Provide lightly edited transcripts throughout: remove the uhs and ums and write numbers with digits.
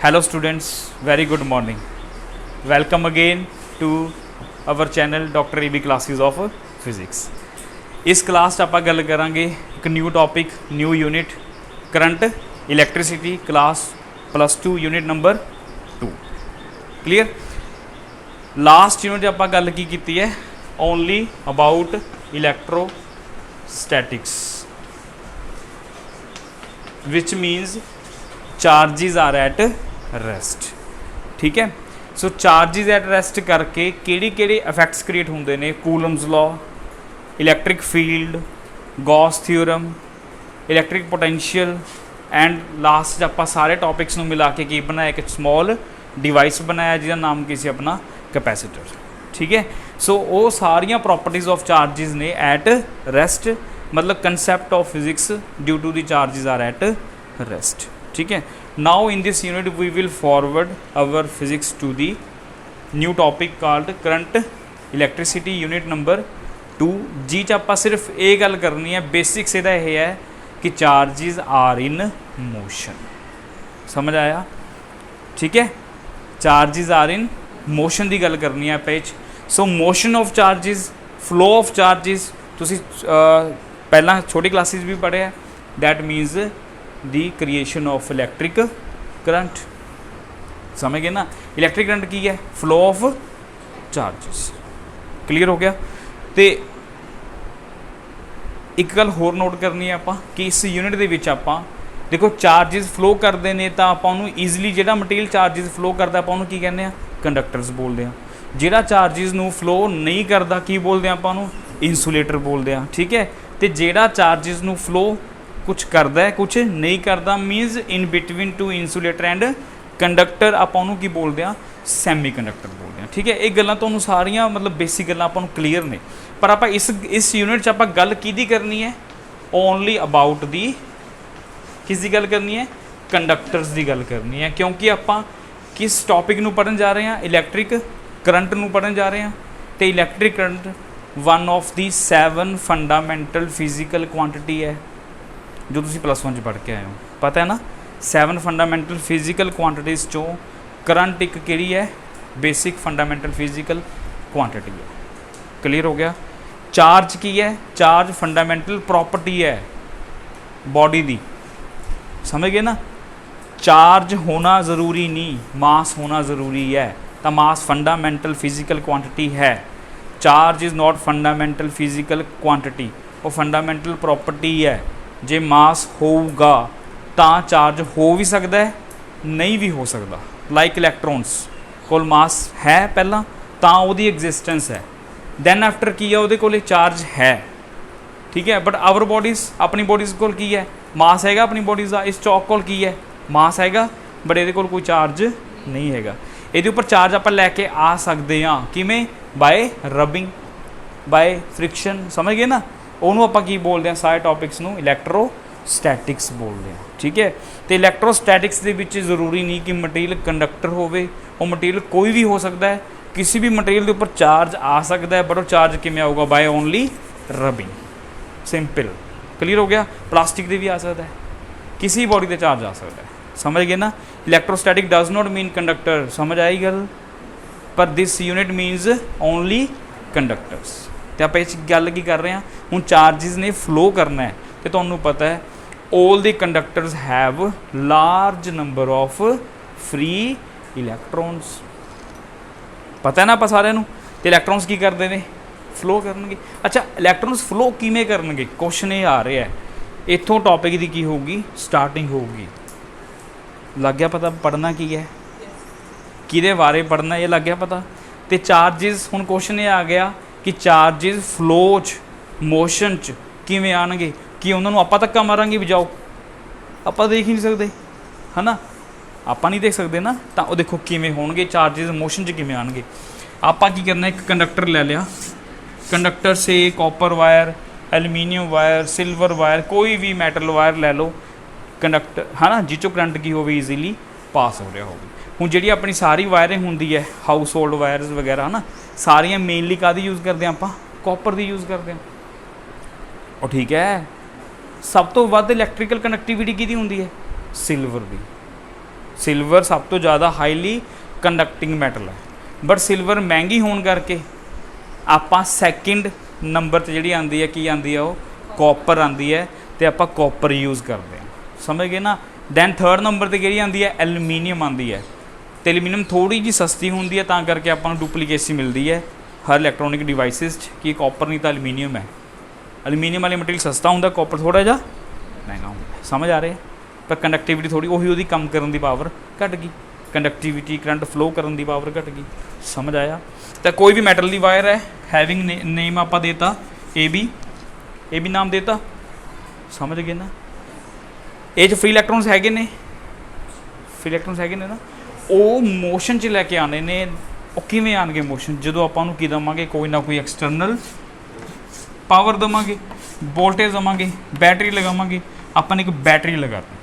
Hello students, very good morning. Welcome again to our channel Dr. EB Classes of Physics. इस class 'च आपां गल करांगे एक new topic, new unit current electricity class +2 unit number 2. Clear. Last unit आपां गल की कीती है only about electrostatics, which means charges are at rest. ठीक है. सो चार्जिज एट रेस्ट करके किहड़े इफैक्ट्स क्रिएट होंदे ने? Coulomb's law, electric field, Gauss theorem, electric potential and last आपां सारे टॉपिक्स नूं मिला के की बनाया, एक स्मॉल डिवाइस बनाया जिसका नाम की सी अपना कैपेसिटर. ठीक है. सो वो सारियां प्रॉपर्टीज़ ऑफ चार्जिज ने एट रेस्ट, मतलब concept of physics due to the charges are at rest. ठीक है. Now in this unit we will forward our physics to the new topic called current electricity unit number 2. जी च आपां सिर्फ ये गल करनी है, बेसिक्स इहदा यह है कि चार्जिज आर इन मोशन. समझ आया? ठीक है. चार्जिज आर इन मोशन की गल करनी है आपां. सो motion of charges, flow of charges तुसीं पहला छोटी क्लासिस भी पढ़िया. That मीनस the creation of electric current. समझ गए ना? इलैक्ट्रिक करंट की है? Flow of charges. क्लीयर हो गया. तो एक गल होर नोट करनी है आपां कि इस यूनिट दे विच आपां देखो चार्जिस फ्लो करते हैं तो आपां उहनूं ईजिली जिहड़ा मटीरियल चार्जिस फ्लो करता आपां उहनूं की कहने आ? कंडक्टर्स बोलते हैं. जिहड़ा चार्जिस नूं फ्लो नहीं करता की बोलते हैं आपां उहनूं? इंसुलेटर बोलते हैं. ठीक है. तो जिहड़ा चार्जिस नूं फ्लो कुछ करता है कुछ नहीं करता, मीनस in between two insulator and conductor आपां उहनूं की बोलते हैं? सैमी कंडक्टर बोलते हैं. ठीक है. ये गल्लां तुहानूं सारियां मतलब बेसिक गल्लां आपां नूं क्लीयर ने, पर आपां इस यूनिट 'च आपां गल किहदी करनी है? ओनली अबाउट दी किसकी गल करनी है? कंडक्टर्स की गल करनी है. क्योंकि आपां किस टॉपिक नूं पढ़न जा रहे हैं? इलैक्ट्रिक करंट नूं पढ़न जा रहे हैं. तो electric current one of the 7 fundamental physical quantity है जो तुसीं +1 च पढ़ के आए हो. पता है ना? 7 फंडामेंटल फिजिकल क्वांटिटीज़ चों करंट एक किहड़ी है? बेसिक फंडामेंटल फिजिकल क्वांटिटी है. क्लीयर हो गया. चार्ज की है? चार्ज फंडामेंटल प्रॉपर्टी है बॉडी दी. समझ गए ना? चार्ज होना ज़रूरी नहीं, मास होना ज़रूरी है. तो मास फंडामेंटल फिजिकल क्वांटिटी है. Charge is not fundamental physical quantity, वो फंडामेंटल प्रॉपर्टी है. जे मास होगा तो चार्ज हो भी सकता है, नहीं भी हो सकता. लाइक इलैक्ट्रॉन्स कोल मास है पहला तो वही एग्जिस्टेंस है, दैन आफ्टर की है वो कोल चार्ज है. ठीक है. बट आवर बॉडीज़, अपनी बॉडीज़ कोल की है? मास हैगा अपनी बॉडीज़ का. इस चौक कोल की है? मास हैगा, बट ये कोई चार्ज नहीं हैगा. ये उपर चार्ज आप लैके आ सकते हाँ. किमें? By rubbing, by friction. समझ गए ना? ਉਹਨੂੰ ਆਪਾਂ ਕੀ ਬੋਲਦੇ ਹਾਂ? ਸਾਰੇ ਟੌਪਿਕਸ ਨੂੰ ਇਲੈਕਟ੍ਰੋਸਟੈਟਿਕਸ ਬੋਲਦੇ ਹਾਂ. ਠੀਕ ਹੈ. ਤੇ ਇਲੈਕਟ੍ਰੋਸਟੈਟਿਕਸ ਦੇ ਵਿੱਚ ਜ਼ਰੂਰੀ ਨਹੀਂ ਕਿ ਮਟੀਰੀਅਲ ਕੰਡਕਟਰ ਹੋਵੇ, ਉਹ ਮਟੀਰੀਅਲ ਕੋਈ ਵੀ ਹੋ ਸਕਦਾ ਹੈ. ਕਿਸੇ ਵੀ ਮਟੀਰੀਅਲ ਦੇ ਉੱਪਰ ਚਾਰਜ ਆ ਸਕਦਾ ਹੈ, ਬਟ ਉਹ ਚਾਰਜ ਕਿਵੇਂ ਆਊਗਾ? By only rubbing. Simple. Clear ਹੋ ਗਿਆ. ਪਲਾਸਟਿਕ ਦੇ ਵੀ ਆ ਸਕਦਾ ਹੈ, ਕਿਸੇ ਬੋਡੀ 'ਤੇ ਚਾਰਜ ਆ ਸਕਦਾ ਹੈ. ਸਮਝ ਗਏ ਨਾ? Electrostatic does note mean conductor. ਸਮਝ ਆਈ ਗੱਲ? ਪਰ ਦਿਸ ਯੂਨਿਟ ਮੀਨਸ ਓਨਲੀ ਕੰਡਕਟਰਸ. तो आप इस गल की कर रहे हैं हूँ चार्जिज ने फ्लो करना है. तो तुहानूं पता है all the conductors have large number of free electrons. पता है ना आप सारे नूं? तो इलैक्ट्रॉन्स की करते हैं? फ्लो करनगे. अच्छा, इलैक्ट्रॉन्स फ्लो किवें करनगे? क्वेश्चन ये आ रहा है. इत्थों टॉपिक की होगी स्टार्टिंग होगी. लग गया पता पढ़ना की है, किहदे बारे पढ़ना, ये लग गया पता. तो चार्जिज हुण क्वेश्चन ये आ गया कि चार्जिज फ्लो च मोशन च किवें आउणगे? कि उन्होंने आपां धक्का मारांगे भी जाओ? आपां देख ही नहीं सकते है ना? आपां नहीं देख सकते ना. तो वो देखो किवें होणगे चार्जिज मोशन च किवें आउणगे. आपां की करना? एक कंडक्टर ले लिया. कंडक्टर से copper wire, aluminium wire, silver wire, कोई भी मैटल वायर ले लो कंडक्टर है ना, जिस चों करंट की हो ईजीली पास हो रहा हो. हुण जिहड़ी अपनी सारी वायरिंग होंदी है हाउस होल्ड वायरस वगैरह है ना, सारियां मेनली काहदी यूज़ करते हैं? आपां कॉपर की यूज़ करते हैं. और ठीक है. सब तो वध इलैक्ट्रिकल कनैक्टिविटी किहदी हुंदी है? सिल्वर की. ਸਿਲਵਰ ਸਭ ਤੋਂ ਜ਼ਿਆਦਾ ਹਾਈਲੀ ਕੰਡਕਟਿੰਗ ਮੈਟਲ ਹੈ, ਬਟ ਸਿਲਵਰ ਮਹਿੰਗੀ ਹੋਣ ਕਰਕੇ ਆਪਾਂ ਸੈਕਿੰਡ ਨੰਬਰ 'ਤੇ ਜਿਹੜੀ ਆਉਂਦੀ ਹੈ ਕੀ ਆਉਂਦੀ ਹੈ, ਉਹ ਕਾਪਰ ਆਉਂਦੀ ਹੈ ਅਤੇ ਆਪਾਂ ਕਾਪਰ ਯੂਜ਼ ਕਰਦੇ ਹਾਂ, ਸਮਝ ਗਏ ਨਾ। ਦੈਨ ਥਰਡ ਨੰਬਰ 'ਤੇ ਕਿਹੜੀ ਆਉਂਦੀ ਹੈ, ਐਲੂਮੀਨੀਅਮ ਆਉਂਦੀ ਹੈ, ਅਤੇ ਐਲੂਮੀਨੀਅਮ ਥੋੜ੍ਹੀ ਜਿਹੀ ਸਸਤੀ ਹੁੰਦੀ ਹੈ, ਤਾਂ ਕਰਕੇ ਆਪਾਂ ਨੂੰ ਡੁਪਲੀਕੇਸੀ ਮਿਲਦੀ ਹੈ ਹਰ ਇਲੈਕਟ੍ਰੋਨਿਕ ਡਿਵਾਈਸਿਸ 'ਚ ਕਿ ਕਾਪਰ ਨਹੀਂ ਤਾਂ ਐਲੂਮੀਨੀਅਮ ਹੈ। ਐਲੂਮੀਨੀਅਮ ਵਾਲੇ ਮਟੀਰੀਅਲ ਸਸਤਾ ਹੁੰਦਾ, ਕਾਪਰ ਥੋੜ੍ਹਾ ਜਿਹਾ ਮਹਿੰਗਾ ਹੁੰਦਾ, ਸਮਝ ਆ ਰਿਹਾ। ਪਰ ਕੰਡਕਟੀਵਿਟੀ ਥੋੜ੍ਹੀ ਉਹਦੀ ਕੰਮ ਕਰਨ ਦੀ ਪਾਵਰ ਘੱਟ ਗਈ, ਕੰਡਕਟੀਵਿਟੀ ਕਰੰਟ ਫਲੋ ਕਰਨ ਦੀ ਪਾਵਰ ਘੱਟ ਗਈ, ਸਮਝ ਆਇਆ। ਤਾਂ ਕੋਈ ਵੀ ਮੈਟਲ ਦੀ ਵਾਇਰ ਹੈ, ਹੈਵਿੰਗ ਨੇਮ ਆਪਾਂ ਦੇਤਾ ਏ ਬੀ ਨਾਮ ਦੇਤਾ, ਸਮਝ ਗਏ ਨਾ। ਇਹ 'ਚ ਫ੍ਰੀ ਇਲੈਕਟ੍ਰੋਨਸ ਹੈਗੇ ਨੇ, ਨਾ, ਉਹ ਮੋਸ਼ਨ 'ਚ ਲੈ ਕੇ ਆਉਣੇ ਨੇ। ਉਹ ਕਿਵੇਂ ਆਉਣਗੇ ਮੋਸ਼ਨ, ਜਦੋਂ ਆਪਾਂ ਉਹਨੂੰ ਕੀ ਦੇਵਾਂਗੇ, ਕੋਈ ਨਾ ਕੋਈ ਐਕਸਟਰਨਲ ਪਾਵਰ ਦੇਵਾਂਗੇ, ਵੋਲਟੇਜ ਦੇਵਾਂਗੇ, ਬੈਟਰੀ ਲਗਾਵਾਂਗੇ। ਆਪਾਂ ਨੇ ਇੱਕ ਬੈਟਰੀ ਲਗਾ ਦਿੱਤੀ,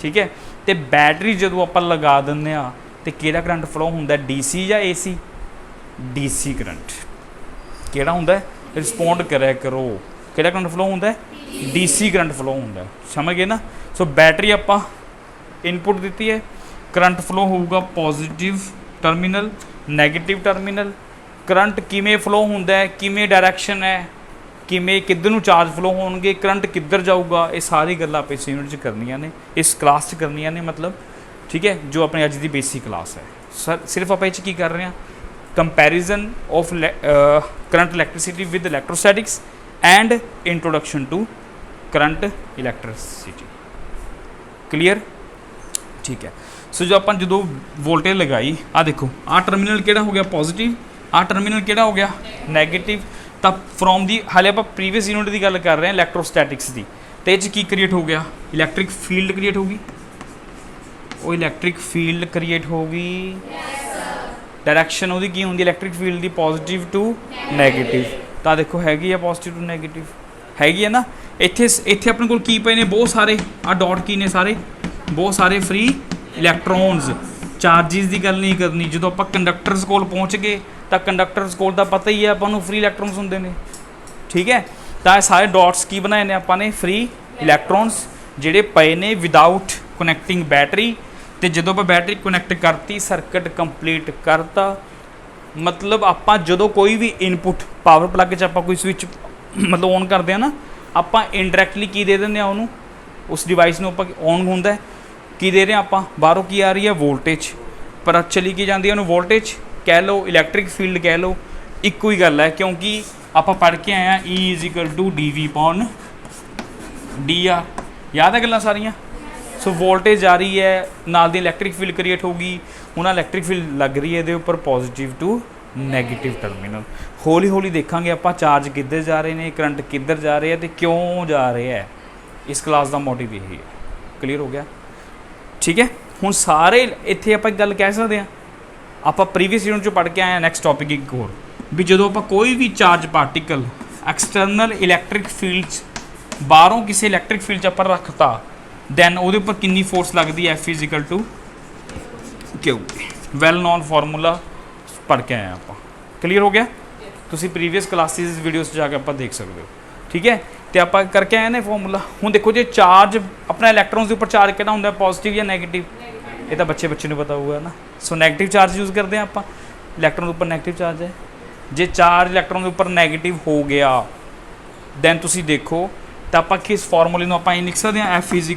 ਠੀਕ ਹੈ, ਅਤੇ ਬੈਟਰੀ ਜਦੋਂ ਆਪਾਂ ਲਗਾ ਦਿੰਦੇ ਹਾਂ ਅਤੇ ਕਿਹੜਾ ਕਰੰਟ ਫਲੋ ਹੁੰਦਾ, DC ਜਾਂ AC? DC ਕਰੰਟ ਕਿਹੜਾ ਹੁੰਦਾ, ਰਿਸਪੌਂਡ ਕਰਿਆ ਕਰੋ, ਕਿਹੜਾ ਕਰੰਟ ਫਲੋ ਹੁੰਦਾ, DC ਕਰੰਟ ਫਲੋ ਹੁੰਦਾ, ਸਮਝ ਗਏ ਨਾ। ਸੋ ਬੈਟਰੀ ਆਪਾਂ ਇਨਪੁਟ ਦਿੱਤੀ ਹੈ, ਕਰੰਟ ਫਲੋ ਹੋਊਗਾ positive terminal, negative terminal. Current ਕਿਵੇਂ ਫਲੋ ਹੁੰਦਾ ਹੈ, ਕਿਵੇਂ ਡਾਇਰੈਕਸ਼ਨ ਹੈ, ਕਿਵੇਂ ਕਿੱਧਰ ਨੂੰ ਚਾਰਜ ਫਲੋ ਹੋਣਗੇ, ਕਰੰਟ ਕਿੱਧਰ ਜਾਊਗਾ, ਇਹ ਸਾਰੀ ਗੱਲਾਂ ਆਪਾਂ ਇਸ ਯੂਨਿਟ 'ਚ ਕਰਨੀਆਂ ਨੇ, ਇਸ ਕਲਾਸ 'ਚ ਕਰਨੀਆਂ ਨੇ ਮਤਲਬ, ਠੀਕ ਹੈ, ਜੋ ਆਪਣੀ ਅੱਜ ਦੀ ਬੇਸਿਕ ਕਲਾਸ ਹੈ। ਸਿਰਫ ਆਪਾਂ ਇਹ 'ਚ ਕੀ ਕਰ ਰਹੇ ਹਾਂ, comparison of current electricity with electrostatics and introduction to current electricity, clear, ਠੀਕ ਹੈ। ਸੋ ਜੋ ਆਪਾਂ ਜਦੋਂ ਵੋਲਟੇਜ ਲਗਾਈ, ਆਹ ਦੇਖੋ, ਆਹ ਟਰਮੀਨਲ ਕਿਹੜਾ ਹੋ ਗਿਆ, ਪੋਜ਼ੀਟਿਵ, ਆਹ ਟਰਮੀਨਲ ਕਿਹੜਾ ਹੋ ਗਿਆ, ਨੈਗੇਟਿਵ। ਤਾਂ ਫਰੋਮ ਦੀ ਹਾਲੇ ਆਪਾਂ ਪ੍ਰੀਵੀਅਸ ਯੂਨਿਟ ਦੀ ਗੱਲ ਕਰ ਰਹੇ ਹਾਂ, ਇਲੈਕਟ੍ਰੋਸਟੈਟਿਕਸ ਦੀ, ਅਤੇ ਇਹ 'ਚ ਕੀ ਕ੍ਰੀਏਟ ਹੋ ਗਿਆ, ਇਲੈਕਟ੍ਰਿਕ ਫੀਲਡ ਕ੍ਰੀਏਟ ਹੋ ਗਈ, ਉਹ ਇਲੈਕਟ੍ਰਿਕ ਫੀਲਡ ਕ੍ਰੀਏਟ ਹੋ ਗਈ। ਡਾਇਰੈਕਸ਼ਨ ਉਹਦੀ ਕੀ ਹੁੰਦੀ, electric field the positive to negative. ਤਾਂ ਦੇਖੋ ਹੈਗੀ ਆ ਪੋਜ਼ੀਟਿਵ ਟੂ ਨੈਗੇਟਿਵ, ਹੈਗੀ ਹੈ ਨਾ। ਇੱਥੇ ਆਪਣੇ ਕੋਲ ਕੀ ਪਏ ਨੇ, ਬਹੁਤ ਸਾਰੇ, ਆਹ ਡਾਟ ਕੀ ਨੇ ਸਾਰੇ, ਬਹੁਤ ਸਾਰੇ ਫ੍ਰੀ ਇਲੈਕਟ੍ਰੋਨਸ। ਚਾਰਜਿਸ ਦੀ ਗੱਲ ਨਹੀਂ ਕਰਨੀ, ਜਦੋਂ ਆਪਾਂ ਕੰਡਕਟਰਸ ਕੋਲ ਪਹੁੰਚ ਗਏ ਤਾਂ ਕੰਡਕਟਰਸ ਕੋਲ ਤਾਂ ਪਤਾ ਹੀ ਹੈ ਆਪਾਂ ਨੂੰ ਫ੍ਰੀ ਇਲੈਕਟ੍ਰੋਨਸ ਹੁੰਦੇ ਨੇ, ਠੀਕ ਹੈ। ਤਾਂ ਇਹ ਸਾਰੇ ਡਾਟਸ ਕੀ ਬਣਾਏ ਨੇ ਆਪਾਂ ਨੇ, ਫ੍ਰੀ ਇਲੈਕਟ੍ਰੋਨਸ ਜਿਹੜੇ ਪਏ ਨੇ ਵਿਦਾਊਟ ਕਨੈਕਟਿੰਗ ਬੈਟਰੀ। ਅਤੇ ਜਦੋਂ ਆਪਾਂ ਬੈਟਰੀ ਕਨੈਕਟ ਕਰਤੀ, ਸਰਕਟ ਕੰਪਲੀਟ ਕਰਤਾ। ਮਤਲਬ ਆਪਾਂ ਜਦੋਂ ਕੋਈ ਵੀ ਇਨਪੁਟ ਪਾਵਰ ਪਲੱਗ 'ਚ ਆਪਾਂ ਕੋਈ ਸਵਿਚ ਮਤਲਬ ਔਨ ਕਰਦੇ ਹਾਂ ਨਾ, ਆਪਾਂ ਇਨਡਾਇਰੈਕਟਲੀ ਕੀ ਦੇ ਦਿੰਦੇ ਹਾਂ ਉਹਨੂੰ, ਉਸ ਡਿਵਾਈਸ ਨੂੰ ਆਪਾਂ ਔਨ ਹੁੰਦਾ ਕੀ ਦੇ ਰਹੇ ਹਾਂ ਆਪਾਂ, ਬਾਹਰੋਂ ਕੀ ਆ ਰਹੀ ਹੈ, ਵੋਲਟੇਜ, ਪਰ ਚਲੀ ਕੀ ਜਾਂਦੀ ਹੈ ਉਹਨੂੰ ਵੋਲਟੇਜ ਕਹਿ ਲਓ, ਇਲੈਕਟ੍ਰਿਕ ਫੀਲਡ ਕਹਿ ਲਓ, ਇੱਕੋ ਹੀ ਗੱਲ ਹੈ। ਕਿਉਂਕਿ ਆਪਾਂ ਪੜ੍ਹ ਕੇ ਆਏ ਹਾਂ E=dV/dr, ਯਾਦ ਹੈ ਗੱਲਾਂ ਸਾਰੀਆਂ। ਸੋ ਵੋਲਟੇਜ ਆ ਰਹੀ ਹੈ, ਨਾਲ ਦੀ ਇਲੈਕਟ੍ਰਿਕ ਫੀਲਡ ਕ੍ਰੀਏਟ ਹੋਊਗੀ, ਹੁਣ ਇਲੈਕਟ੍ਰਿਕ ਫੀਲਡ ਲੱਗ ਰਹੀ ਹੈ ਇਹਦੇ ਉੱਪਰ ਪੋਜ਼ੀਟਿਵ ਟੂ ਨੈਗੇਟਿਵ ਟਰਮੀਨਲ। ਹੌਲੀ ਹੌਲੀ ਦੇਖਾਂਗੇ ਆਪਾਂ ਚਾਰਜ ਕਿੱਧਰ ਜਾ ਰਹੇ ਨੇ, ਕਰੰਟ ਕਿੱਧਰ ਜਾ ਰਹੇ ਹੈ ਅਤੇ ਕਿਉਂ ਜਾ ਰਹੇ ਹੈ। ਇਸ ਕਲਾਸ ਦਾ ਮੋਟਿਵ ਇਹੀ ਹੈ, ਕਲੀਅਰ ਹੋ ਗਿਆ, ਠੀਕ ਹੈ। ਹੁਣ ਸਾਰੇ ਇੱਥੇ ਆਪਾਂ ਇੱਕ ਗੱਲ ਕਹਿ ਸਕਦੇ ਹਾਂ, ਆਪਾਂ ਪ੍ਰੀਵੀਅਸ ਯੂਨਿਟ 'ਚੋਂ ਪੜ੍ਹ ਕੇ ਆਏ ਹਾਂ। ਨੈਕਸਟ ਟੋਪਿਕ ਇੱਕ ਹੋਰ ਵੀ, ਜਦੋਂ ਆਪਾਂ ਕੋਈ ਵੀ charge particle external electric field 'ਚ, ਬਾਹਰੋਂ ਕਿਸੇ ਇਲੈਕਟ੍ਰਿਕ ਫੀਲਡ 'ਚ ਆਪਾਂ ਰੱਖਤਾ, ਦੈਨ ਉਹਦੇ ਉੱਪਰ ਕਿੰਨੀ ਫੋਰਸ ਲੱਗਦੀ ਹੈ, F=Q। ਵੈਲ ਨੋਨ ਫਾਰਮੂਲਾ ਪੜ੍ਹ ਕੇ ਆਏ ਆਪਾਂ, ਕਲੀਅਰ ਹੋ ਗਿਆ। ਤੁਸੀਂ ਪ੍ਰੀਵੀਅਸ ਕਲਾਸਿਸ ਵੀਡੀਓਜ਼ 'ਚ ਜਾ ਕੇ ਆਪਾਂ ਦੇਖ ਸਕਦੇ ਹੋ, ਠੀਕ ਹੈ। ਅਤੇ ਆਪਾਂ ਕਰਕੇ ਆਏ ਨੇ ਫਾਰਮੂਲਾ। ਹੁਣ ਦੇਖੋ ਜੇ ਚਾਰਜ ਆਪਣਾ ਇਲੈਕਟ੍ਰੋਨਸ ਦੇ ਉੱਪਰ ਚਾਰਜ ਕਿਹੜਾ ਹੁੰਦਾ, ਪੋਜ਼ੀਟਿਵ ਜਾਂ ਨੈਗੇਟਿਵ, ਇਹ ਤਾਂ ਬੱਚੇ ਨੂੰ ਪਤਾ ਹੋਊਗਾ ਨਾ। ਸੋ ਨੈਗੇਟਿਵ ਚਾਰਜ ਯੂਜ਼ ਕਰਦੇ ਹਾਂ ਆਪਾਂ, ਇਲੈਕਟ੍ਰੋਨ ਦੇ ਉੱਪਰ ਨੈਗੇਟਿਵ ਚਾਰਜ ਹੈ। ਜੇ ਚਾਰਜ ਇਲੈਕਟ੍ਰੋਨ ਦੇ ਉੱਪਰ ਨੈਗੇਟਿਵ ਹੋ ਗਿਆ, ਦੈਨ ਤੁਸੀਂ ਦੇਖੋ ਤਾਂ ਆਪਾਂ ਕਿਸ ਫਾਰਮੂਲੇ ਨੂੰ ਆਪਾਂ ਇਹ ਲਿਖ ਸਕਦੇ ਹਾਂ, F=-EE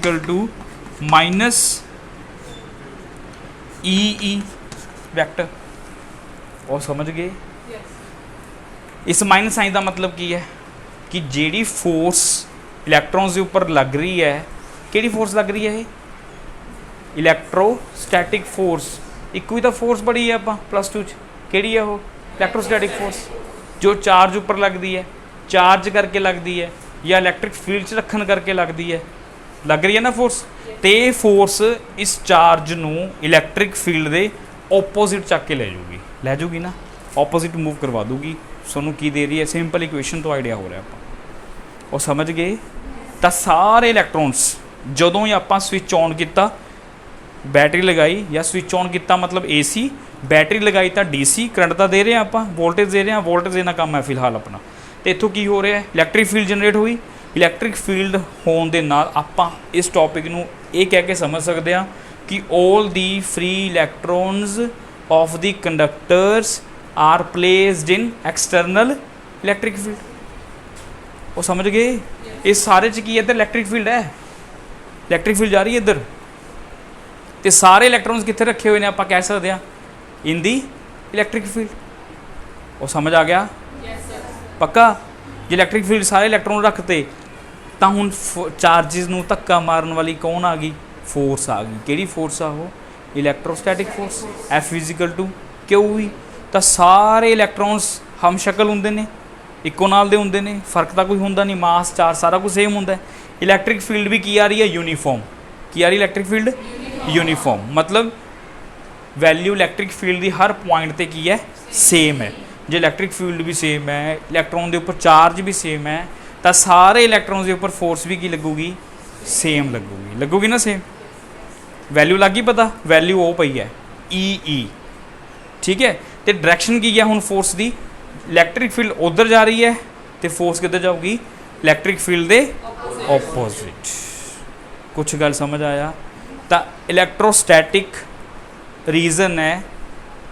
ਵੈਕਟਰ। ਉਹ ਸਮਝ ਗਏ। ਇਸ ਮਾਈਨਸ ਸਾਈਨ ਦਾ ਮਤਲਬ ਕੀ ਹੈ ਕਿ ਜਿਹੜੀ ਫੋਰਸ ਇਲੈਕਟ੍ਰੋਨਸ ਦੇ ਉੱਪਰ ਲੱਗ ਰਹੀ ਹੈ, ਕਿਹੜੀ ਫੋਰਸ ਲੱਗ ਰਹੀ ਹੈ, ਇਹ ਇਲੈਕਟ੍ਰੋਸਟੈਟਿਕ ਫੋਰਸ। ਇੱਕੋ ਹੀ ਤਾਂ ਫੋਰਸ ਪੜ੍ਹੀ ਹੈ ਆਪਾਂ +2 'ਚ, ਕਿਹੜੀ ਹੈ ਉਹ, ਇਲੈਕਟ੍ਰੋਸਟੈਟਿਕ ਫੋਰਸ, ਜੋ ਚਾਰਜ ਉੱਪਰ ਲੱਗਦੀ ਹੈ, ਚਾਰਜ ਕਰਕੇ ਲੱਗਦੀ ਹੈ, ਜਾਂ ਇਲੈਕਟ੍ਰਿਕ ਫੀਲਡ 'ਚ ਰੱਖਣ ਕਰਕੇ ਲੱਗਦੀ ਹੈ, ਲੱਗ ਰਹੀ ਹੈ ਨਾ ਫੋਰਸ। ਅਤੇ ਇਹ ਫੋਰਸ ਇਸ ਚਾਰਜ ਨੂੰ ਇਲੈਕਟ੍ਰਿਕ ਫੀਲਡ ਦੇ ਓਪੋਜ਼ਿਟ ਚੱਕ ਕੇ ਲੈ ਜੂਗੀ ਨਾ, ਓਪੋਜ਼ਿਟ ਮੂਵ ਕਰਵਾ ਦੂਗੀ। ਤੁਹਾਨੂੰ ਕੀ ਦੇ ਰਹੀ ਹੈ, ਸਿੰਪਲ ਇਕੁਏਸ਼ਨ ਤੋਂ ਆਈਡੀਆ ਹੋ ਰਿਹਾ ਆਪਾਂ, ਉਹ ਸਮਝ ਗਏ। ਤਾਂ ਸਾਰੇ ਇਲੈਕਟ੍ਰੋਨਸ ਜਦੋਂ ਹੀ ਆਪਾਂ ਸਵਿਚ ਔਨ ਕੀਤਾ, ਬੈਟਰੀ ਲਗਾਈ ਜਾਂ ਸਵਿਚ ਔਨ ਕੀਤਾ ਮਤਲਬ AC, ਬੈਟਰੀ ਲਗਾਈ ਤਾਂ DC, ਕਰੰਟ ਤਾਂ ਦੇ ਰਹੇ ਹਾਂ ਆਪਾਂ, ਵੋਲਟੇਜ ਦੇ ਰਹੇ ਹਾਂ, ਵੋਲਟੇਜ ਦੇਣਾ ਕੰਮ ਹੈ ਫਿਲਹਾਲ ਆਪਣਾ। ਅਤੇ ਇੱਥੋਂ ਕੀ ਹੋ ਰਿਹਾ, ਇਲੈਕਟ੍ਰਿਕ ਫੀਲਡ ਜਨਰੇਟ ਹੋਈ। ਇਲੈਕਟ੍ਰਿਕ ਫੀਲਡ ਹੋਣ ਦੇ ਨਾਲ ਆਪਾਂ ਇਸ ਟੌਪਿਕ ਨੂੰ ਇਹ ਕਹਿ ਕੇ ਸਮਝ ਸਕਦੇ ਹਾਂ कि all the free electrons of the conductors are placed in external electric field। वो समझ गए? इस सारे च की इधर इलैक्ट्रिक फील्ड है, इलैक्ट्रिक फील्ड जा रही है इधर, तो सारे इलैक्ट्रॉन्स कितने रखे हुए ने आप कह सकते हैं इन दी इलैक्ट्रिक फील्ड। वो समझ आ गया? पक्का? जे इलैक्ट्रिक फील्ड सारे इलैक्ट्रॉन रखते तो हुण चार्जिस नूं धक्का मारन वाली कौन आ गई? फोर्स आ गई। किहड़ी फोर्स आ? वो electrostatic force, F equal to Q V. तो सारे इलैक्ट्रॉन्स हम शक्ल होंदे ने, इक्को नाल दे होंदे ने, फर्क तो कोई होंदा नहीं, मास चार्ज सारा कुछ सेम होंदा है। इलैक्ट्रिक फील्ड भी की आ रही है? यूनीफॉर्म। की आ रही इलैक्ट्रिक फील्ड? यूनीफॉर्म। मतलब वैल्यू इलैक्ट्रिक फील्ड की हर पॉइंट पर की है? सेम है। जो इलैक्ट्रिक फील्ड भी सेम है, इलैक्ट्रॉन के उपर चार्ज भी सेम है, तो सारे इलैक्ट्रॉन के उपर फोर्स भी की लगूगी? सेम लगूगी। लगूगी ना सेम? वैल्यू लग गई पता? वैल्यू वो पई है ई। ठीक है, तो डायरैक्शन की है हुण फोर्स की? इलैक्ट्रिक फील्ड उधर जा रही है, तो फोर्स किधर जाऊगी? इलैक्ट्रिक फील्ड के ओपोजिट। कुछ गल समझ आया? तो इलैक्ट्रोस्टैटिक रीजन है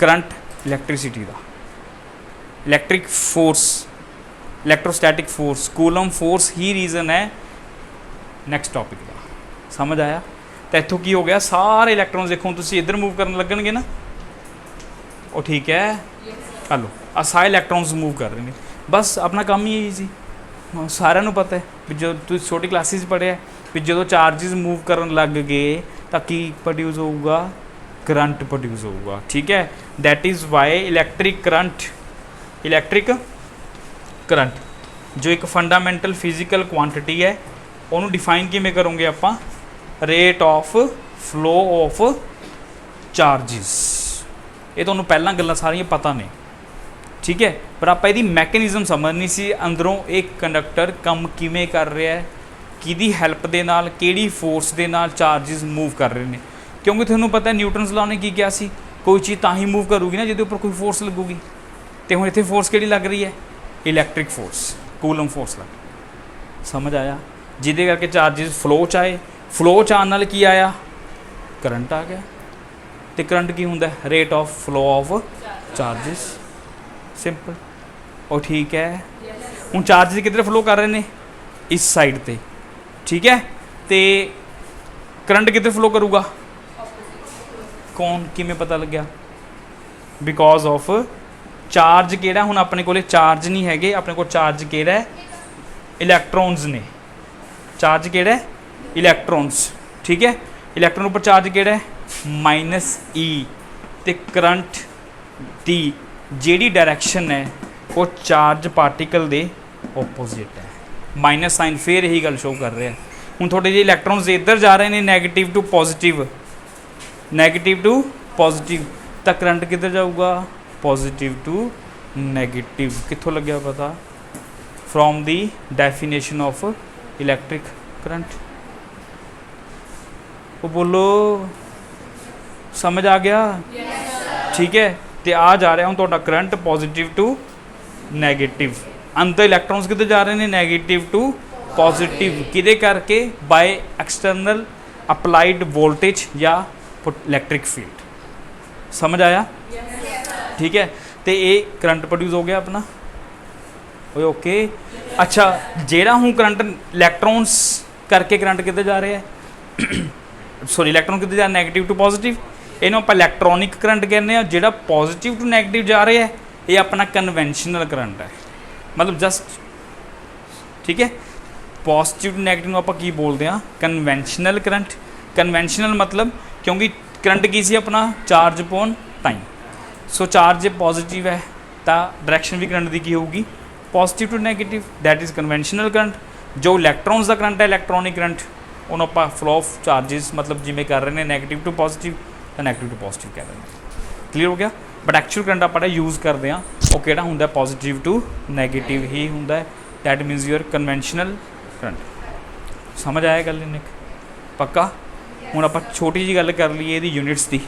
करंट इलैक्ट्रिसिटी का। Electric force, electrostatic force, Coulomb force ही रीजन है नैक्सट टॉपिक का। समझ आया? तो इत्थों की हो गया, सारे इलैक्ट्रॉन देखो तुम इधर मूव करने लगनगे ना, वो ठीक है। हलो आ सारे इलैक्ट्रॉन्स मूव कर रहे हैं, बस अपना काम ही यही सी। सारिਆਂ ਨੂੰ पता है भी जो तुम छोटी क्लासिस पढ़िया भी जो चार्जिस मूव करन लग गए तो की प्रोड्यूस होगा? करंट प्रोड्यूस होगा। ठीक है, that is why electric current, electric current जो एक फंडामेंटल फिजिकल क्वांटिटी है, उन्होंने डिफाइन किमें करोगे आप? Rate of flow of charges. ये तो पहला गल्लां सारियां पता ने, ठीक है, पर आप इसकी मैकेनिज़म समझनी सी, अंदरों एक कंडक्टर कम किमें कर रहा है, किहदी हैल्प दे नाल, किहड़ी फोर्स दे नाल चार्जिस मूव कर रहे हैं। क्योंकि तुहानूं पता है न्यूटन्स लॉ ने की किया सी, कोई चीज़ तां ही मूव करूगी ना जिहदे उपर कोई फोर्स लगूगी। तो हुण इत्थे फोर्स किहड़ी लग रही है? इलैक्ट्रिक फोर्स, कूलम फोर्स लग। समझ आया? जिहदे करके चार्जिस फ्लो च आए, फ्लो च आने नाल की आया? करंट आ गया। तो करंट की हुंदा है? Rate of flow of charges. Simple और ठीक है। हुण चार्जिस किधर फ्लो कर रहे हैं? इस साइड ते। ठीक है, तो करंट किधर फ्लो करूगा? कौन किमें पता लग गया? बिकॉज ऑफ चार्ज केड़ा हुण अपने कोले चार्ज नहीं है, अपने को चार्ज केड़ा है? इलैक्ट्रॉन्स ने। चार्ज केड़ा है? इलैक्ट्रॉन्स। ठीक है, इलैक्ट्रॉन उपर चार्ज केड़ा है? -E। तो करंट की जिहड़ी डायरैक्शन है वो चार्ज पार्टिकल के ओपोजिट है। माइनस साइन फिर यही गल शो कर रहा है। हुण थोड़े जे इलैक्ट्रॉन्स इधर जा रहे हैं negative to positive, negative to positive, तो करंट किधर जाऊगा? Positive to negative. कित्थों लग्या पता? From the definition of electric current. वो बोलो, समझ आ गया? ठीक है, तो आ जा रहा हूँ तो करंट पॉजिटिव टू नैगेटिव। अंदर इलैक्ट्रॉन्स किधर जा रहे हैं? Negative to positive. किदे करके? बाय एक्सटर्नल अप्लाइड वोल्टेज या इलैक्ट्रिक फील्ड। समझ आया? ठीक है, तो ये करंट प्रोड्यूस हो गया अपना। ओके, अच्छा, जेड़ा हूँ करंट इलैक्ट्रॉन्स करके करंट किधर जा रहे हैं? सॉरी, इलैक्ट्रॉन किधर जा? Negative to positive. इन्हों आप इलैक्ट्रॉनिक करंट कहने, जो पॉजिटिव टू नैगेटिव जा रहे हैं ये अपना कन्वेंशनल करंट है। मतलब जस्ट, ठीक है, पॉजिटिव टू नैगेटिव आप की बोलते हैं? Conventional current. कन्वेंशनल मतलब क्योंकि करंट की सी अपना charge upon time. So charge positive है तो डायरैक्शन भी करंट की होगी positive to negative, that is conventional current. जो इलैक्ट्रॉन्स का करंट है इलैक्ट्रॉनिक करंट, उन्होंने आप फ्लो ऑफ चार्जिस मतलब जिमें कर रहे हैं नैगेटिव टू पॉजिटिव, तो नैगेटिव टू पॉजिटिव कह रहे हैं। क्लीयर हो गया? बट एक्चुअल करंट आप यूज़ करते हैं वो किहड़ा हुंदा? पॉजिटिव टू नैगेटिव ही हुंदा है। That means your conventional current. समझ आया गल इन्हें? पक्का? हुण आप छोटी जी गल कर लीए इहदी यूनिट्स की।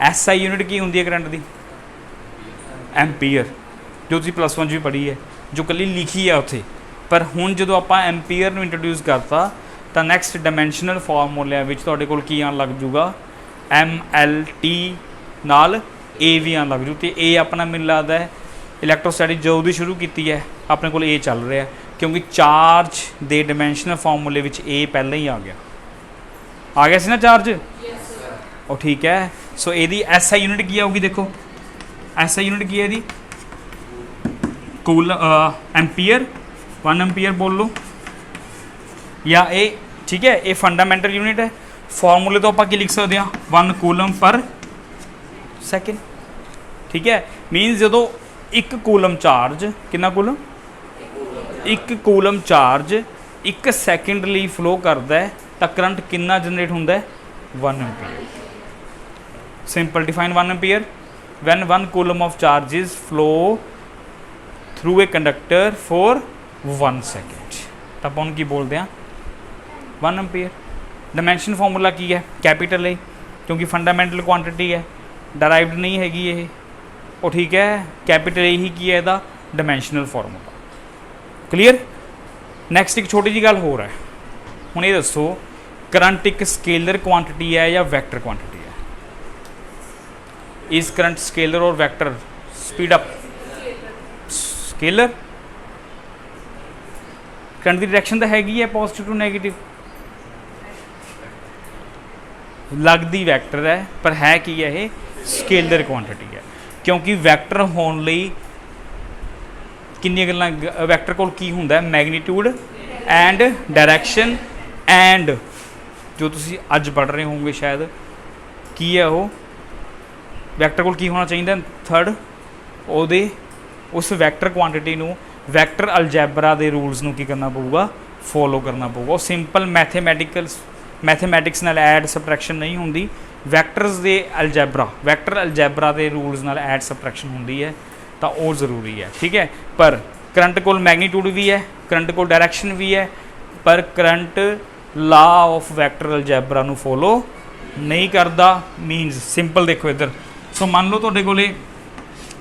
SI यूनिट की हुंदी है करंट की? एम्पीयर, जो तुसीं +1 भी पढ़ी है, जो कली लिखी है उत्थे। पर हुण जो आप एम्पीयर इंट्रोड्यूस करता तो नैक्सट डायमेंशनल फॉर्मूलिया विच तुहाडे कोल की आउण लग जूगा? MLT ਨਾਲ A ਵੀ ਆਉਣ ਲੱਗ ਜੂ, ਤੇ A ਆਪਣਾ ਮੈਨੂੰ ਲੱਗਦਾ ਹੈ ਇਲੈਕਟ੍ਰੋਸਟੈਟਿਕ ਜਦੋਂ ਦੀ ਸ਼ੁਰੂ ਕੀਤੀ ਹੈ ਆਪਣੇ ਕੋਲ A ਚੱਲ ਰਿਹਾ, ਕਿਉਂਕਿ ਚਾਰਜ ਦੇ ਡਾਇਮੈਂਸ਼ਨਲ ਫਾਰਮੂਲੇ ਵਿੱਚ A ਪਹਿਲਾਂ ਹੀ ਆ ਗਿਆ ਸੀ ਨਾ ਚਾਰਜ। ਉਹ ਠੀਕ ਹੈ। ਸੋ ਇਹਦੀ SI ਯੂਨਿਟ ਕੀ ਆਊਗੀ, ਦੇਖੋ SI ਯੂਨਿਟ ਕੀ ਹੈ ਇਹਦੀ, ਕੂਲ एम्पीयर, 1 एम्पीयर बोल लो या ए, ठीक है। ये फंडामेंटल यूनिट है। फॉर्मूले तो आप लिख सकते हैं 1 कूलम पर सैकेंड, ठीक है। मीनस जो एक कूलम चार्ज, कितना कूलम, एक कूलम चार्ज 1 सैकेंड ਲਈ फ्लो करता है तो करंट कितना जनरेट होता है, 1 ampere. Simple define 1 ampere when 1 coulomb of charge is flow through a conductor for 1 second, तो अपन की बोलते हैं 1 एम्पीयर। डायमेंशन फॉर्मूला की है कैपिटल ए, क्योंकि फंडामेंटल क्वांटिटी है, डराइव्ड नहीं हैगी ये, और ठीक है। कैपिटल ए ही की है ਇਹਦਾ डायमेंशनल फॉर्मूला। क्लीयर। नैक्सट एक छोटी जी गल हो रहा है, हुण ये दसो करंट एक स्केलर क्वांटिटी है या वैक्टर क्वांटिटी है। इज करंट स्केलर और vector, speed up scalar. Current की डायरेक्शन तो हैगी है पॉजिटिव टू नैगेटिव, लगती वैक्टर है पर है कि यह स्केलर क्वांटिटी है, क्योंकि वैक्टर होने लई किन्नियां गल्लां, वैक्टर कोल की हुंदा है, मैगनीट्यूड एंड डायरैक्शन एंड जो तुसी अज पढ़ रहे होंगे शायद की है वो वैक्टर कोल की होना चाहिए, थर्ड ਉਹਦੇ उस वैक्टर क्वांटिटी ਨੂੰ वैक्टर अलजैबरा के रूल्स ਨੂੰ ਕੀ करना पऊगा, फॉलो करना पऊगा। सिंपल मैथेमैटिक्स नाल ऐड सबट्रैक्शन नहीं होंदी, वैक्टर्स दे अलजैबरा, वैक्टर अलजैबरा के रूल्स नाल ऐड सबट्रैक्शन होंदी है, तो वो ज़रूरी है, ठीक है। पर करंट कोल मैगनीट्यूड भी है, करंट कोल डायरैक्शन भी है, पर करंट ला ऑफ वैक्टर अलजैबरा ਨੂੰ फॉलो नहीं करता। मीनस सिंपल देखो इधर, सो मान लो तुहाडे कोले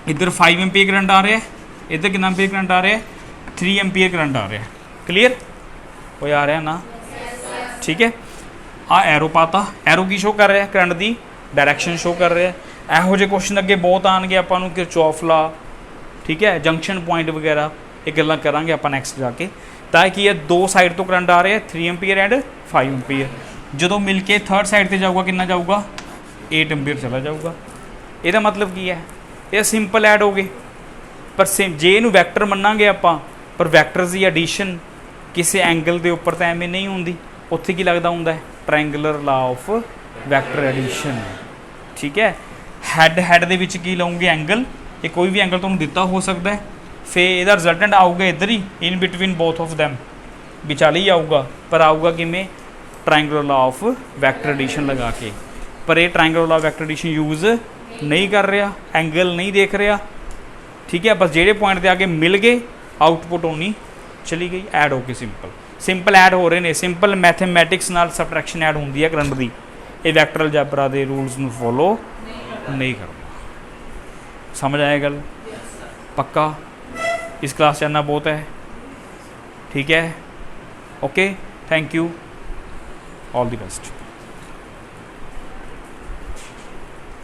इधर 5 एम्पीयर करंट आ रहा है, इधर कितना एम्पीयर करंट आ रहा है, 3 एम्पीयर करंट आ रहा है। क्लीयर हो आ रहा है ना, ठीक है। आ एरो पाता, एरो की शो कर रहा है, करंट की डायरैक्शन शो कर रहा है। ਇਹੋ ਜਿਹੇ क्वेश्चन अगे बहुत आएंगे, ਆਪਾਂ ਨੂੰ किरचॉफ ला, ठीक है, जंक्शन पॉइंट वगैरह ये गल्लां करांगे ਆਪਾਂ नैक्सट जाके। ਤਾਂ ਕੀ है, दो साइड तो करंट आ रहा है 3 एम्पीयर एंड 5 एम्पीयर, जो मिल के थर्ड साइड पर जाऊगा कितना जाऊगा, 8 एम्पीयर चला जाऊगा। ਇਹਦਾ मतलब की है, ये सिंपल ऐड हो गए। पर जे इनू वैक्टर मन्नांगे आपां, पर वैक्टर्स की एडिशन किसी एंगल के उपर तो एवें नहीं होंदी, उत्थे की लगता होंदा है triangular law of vector addition, ठीक है। हैड दे विच की लाऊंगे एंगल, ये कोई भी एंगल तुहानूं दिता हो सकता है, फिर इहदा रिजल्टेंट आऊगा इधर ही, in between both of them विचाले ही आऊगा, पर आऊगा किमें, triangular law of vector addition लगा के। पर यह triangular law of vector addition use नहीं कर रहा, एंगल नहीं देख रहा, ठीक है। बस जेड़े पॉइंट पर आके मिल गए, आउटपुट होनी चली गई, ऐड होके सिंपल ऐड हो रहे हैं। सिंपल मैथेमैटिक्स नाल सबट्रैक्शन ऐड होंदी है करंट दी, ये वैक्टर अलजैबरा के रूल्स नूं फॉलो नहीं करना। समझ आया गल, पक्का। इस क्लास से इतना बहुत है, ठीक है। Okay, thank you, all the best.